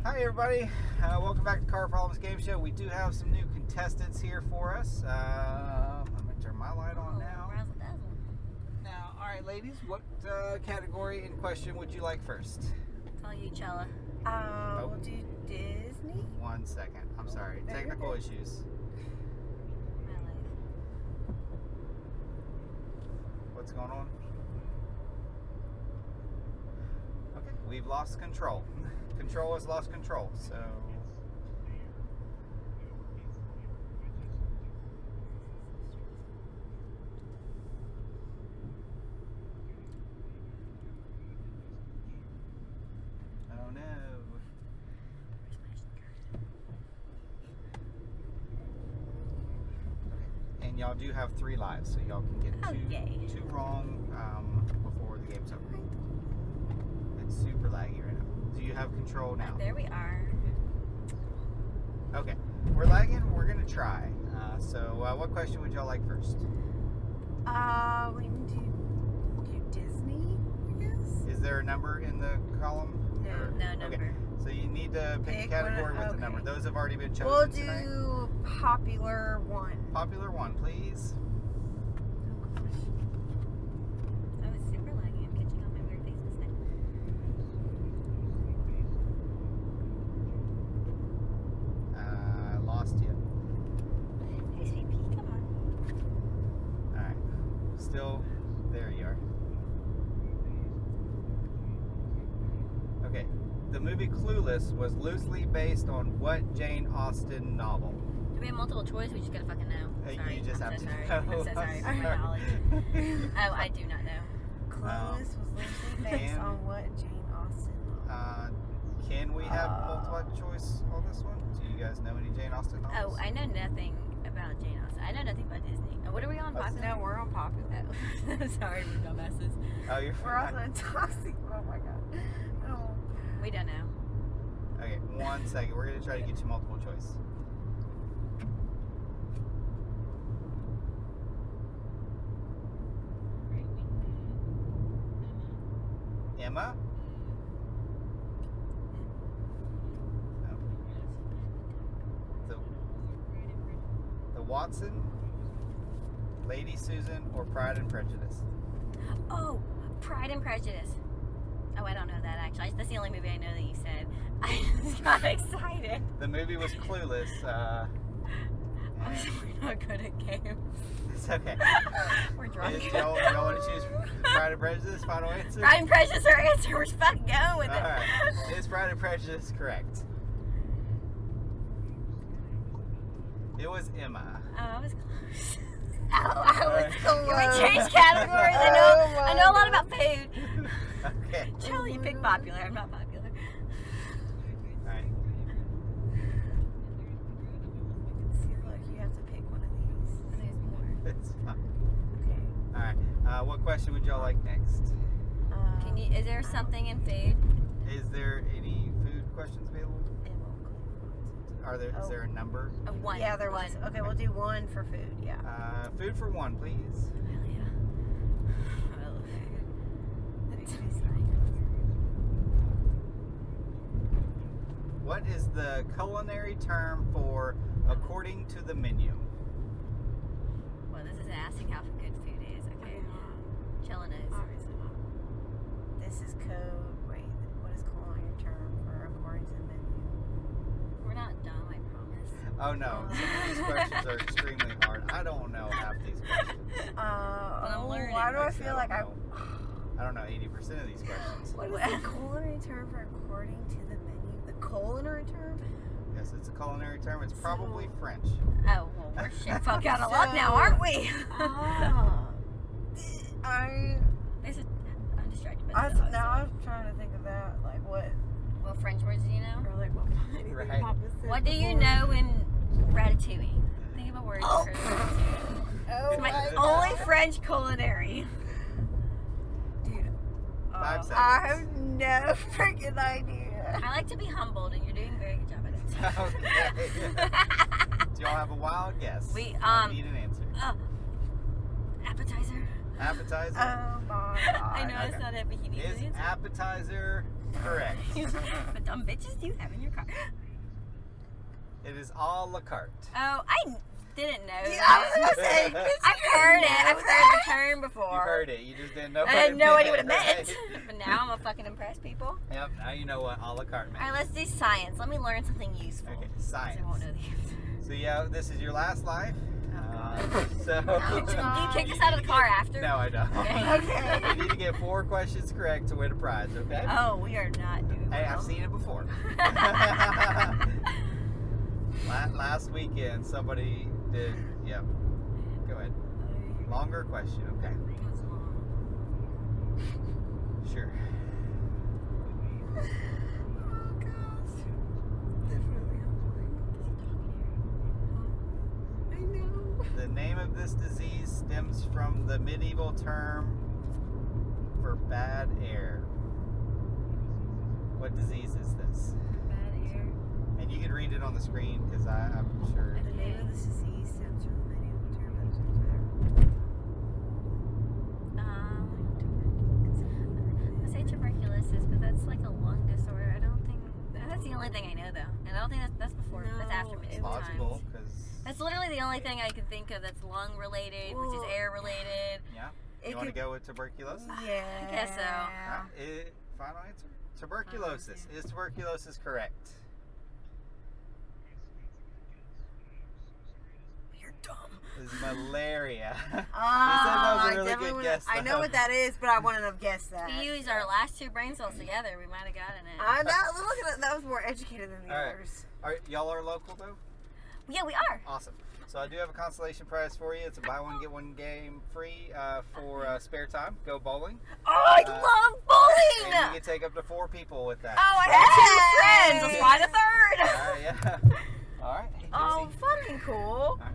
Hi everybody, welcome back to Problems Gameshow. We do have some new contestants here for us. I'm going to turn my light on now. Now, alright ladies, what category in question would you like first? It's all you, Chella. We'll do Disney. 1 second, I'm sorry. No, Technical issues. My life. What's going on? Okay, we've lost control. Control has lost control, so... Oh no. Okay, and y'all do have 3 lives, so y'all can get two wrong before the game's over. It's super laggy right now. Do you have control now? There we are. Okay, we're lagging. We're gonna try. So, what question would y'all like first? We can do Disney, I guess. Is there a number in the column? No. No number. Okay, so you need to pick a category with a number. Those have already been chosen We'll tonight. do popular one. Popular one, please. Oh, it's super laggy. I'm catching on my weird faces now. Lost you. Hey, sweet pea, come on. Alright. Still, there you are. Okay. The movie Clueless was loosely based on what Jane Austen novel? Do we have multiple choice? We just gotta fucking know. Sorry. You just I'm have so to sorry. know. I'm so sorry for my knowledge. Oh, I do not know. Clueless was loosely based on what Jane Austen novel. Can we have multiple choice on this one? Do you guys know any Jane Austen novels? Oh, I know nothing about Jane Austen. I know nothing about Disney. Oh, what are we on? Popular? No, we're on popular. Oh. Sorry, we're dumbasses. Oh, you're We're fine. also toxic. Oh my god. Oh. We don't know. Okay, 1 second. We're going to try to get you multiple choice. Emma? No. The Watson, Lady Susan, or Pride and Prejudice? Oh, Pride and Prejudice. Oh, I don't know that actually. That's the only movie I know that you said. I just got excited. The movie was Clueless. We're not good at games. It's okay. We're drunk. Y'all want to choose Pride and Prejudice? Final answer? Pride and Prejudice is our answer. We're just fucking going with it. Alright. Is Pride and Prejudice correct? It was Emma. Oh, I was close. I was close. Can we change categories? I know a lot about food. Okay. Charlie, you pick popular. I'm not popular. Alright. See, look, you have to pick one of these. There's more. It's fine. Okay. Alright. What question would y'all like next? Can you? Is there something in food? Is there any food questions available? Is there a number? One. Yeah, there was. Okay, we'll do one for food. Yeah. Food for 1, please. Hell yeah. I love food. What is the culinary term for according to the menu? Well, this is asking how good food is. Okay. Chella knows. Obviously not. This is code. Wait, what is culinary term for according to the menu? We're not dumb, I promise. Oh no, some of these questions are extremely hard. I don't know half these questions. I'm learning. Why do I feel like I don't know 80% of these questions. What is the culinary term for according to the menu? The culinary term? Yes, it's a culinary term. It's probably French. Oh, well, we're shit fuck out of luck now, aren't we? I'm distracted by now I'm trying to think of that. Like what? What French words do you know? Or like what? Right. What do you know in Ratatouille? Think of a word for Ratatouille. Oh It's my only French culinary. Dude. 5 seconds. I have no freaking idea. I like to be humbled, and you're doing a very good job at it. Okay. Do y'all have a wild guess? We, I need an answer. Appetizer. Appetizer? Oh my god. I know it's not it, but he needs Is an answer. appetizer correct. What dumb bitches do you have in your car? It is a la carte. Oh, I didn't know Yeah, that. I was gonna say, I've heard it. I've heard the term before. You've heard it. You just didn't know. I had no idea what it Right. meant. But now I'm gonna fucking impress people. Yep. Now you know what a la carte means. All right, let's do science. Let me learn something useful. Okay, 'Cause science. I won't know the answer. So yeah, this is your last life. So. Do you kick us out of the car after? No, I don't. Okay. You need to get 4 questions correct to win a prize. Okay. Oh, we are not doing Hey, well. I've seen it before. Last weekend, somebody did. Yep. Go ahead. Longer question. Okay. It was long. Sure. Oh gosh. Definitely I know. The name of this disease stems from the medieval term for bad air. What disease is this? Bad air. And you can read it on the screen because I'm sure. The name of this disease stems from the medieval term that was I say tuberculosis, but that's like a lung disorder. I don't think that's the only thing I know though, and I don't think that's before. That's after No, me. It's logical because That's literally the only thing I can think of that's lung related, which is Well, air related. yeah. It You want to could- go with tuberculosis? Yeah. I guess so. Final answer. Tuberculosis. Is tuberculosis correct? You're dumb. Is malaria. Oh, that was a really definitely good would've- guess, I know though. what that is, but I wouldn't have guessed that. If we use our last 2 brain cells together, we might have gotten it. I know. Look at that. That was more educated than the All right. others. Y'all are local though? Yeah, we are. Awesome. So I do have a consolation prize for you. It's a buy one get one game free for spare time. Go bowling. Oh, I Uh, love bowling! And you can take up to 4 people with that. Oh, I have 2 friends. Let's find a third. All right, yeah. All right. Hey, Oh, Gypsy. fucking cool. All right.